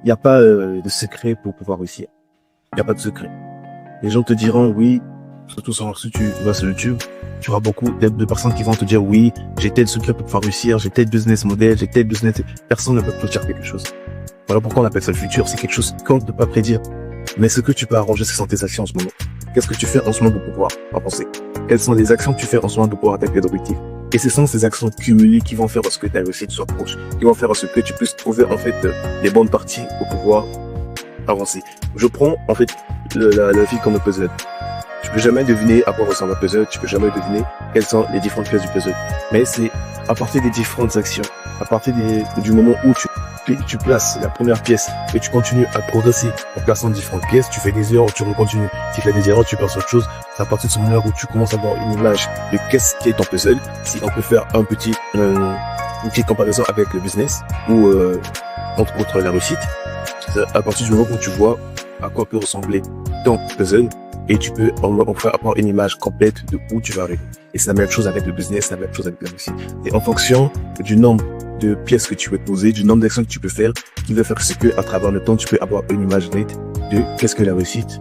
n'y a pas de secret pour pouvoir réussir. Il n'y a pas de secret. Les gens te diront oui, surtout si tu vas sur YouTube, tu auras beaucoup de personnes qui vont te dire oui, j'ai tel secret pour pouvoir réussir, j'ai tel business model, j'ai tel business... Personne ne peut te dire quelque chose. Voilà pourquoi on appelle ça le futur. C'est quelque chose qu'on ne peut pas prédire. Mais ce que tu peux arranger, ce sont tes actions en ce moment. Qu'est-ce que tu fais en ce moment pour pouvoir avancer? Quelles sont les actions que tu fais en ce moment pour pouvoir atteindre tes objectifs? Et ce sont ces actions cumulées qui vont faire à ce que ta réussite soit proche, qui vont faire à ce que tu puisses trouver en fait les bonnes parties pour pouvoir avancer. Je prends en fait la vie comme un puzzle. Tu peux jamais deviner à quoi ressemble un puzzle, tu peux jamais deviner quelles sont les différentes pièces du puzzle. Mais c'est à partir des différentes actions, à partir du moment où tu places la première pièce et tu continues à progresser en plaçant différentes pièces, tu fais des erreurs, tu recontinues. Tu fais des erreurs, tu passes à autre chose. C'est à partir de ce moment où tu commences à avoir une image de qu'est-ce qui est ton puzzle. Si on peut faire une petite comparaison avec le business ou entre autres la réussite, c'est à partir du moment où tu vois à quoi peut ressembler ton puzzle et tu peux enfin avoir une image complète de où tu vas arriver. Et c'est la même chose avec le business, c'est la même chose avec la réussite. Et en fonction du nombre de pièces que tu peux poser, du nombre d'actions que tu peux faire, qui va faire ce que, à travers le temps, tu peux avoir une image nette de qu'est-ce que la réussite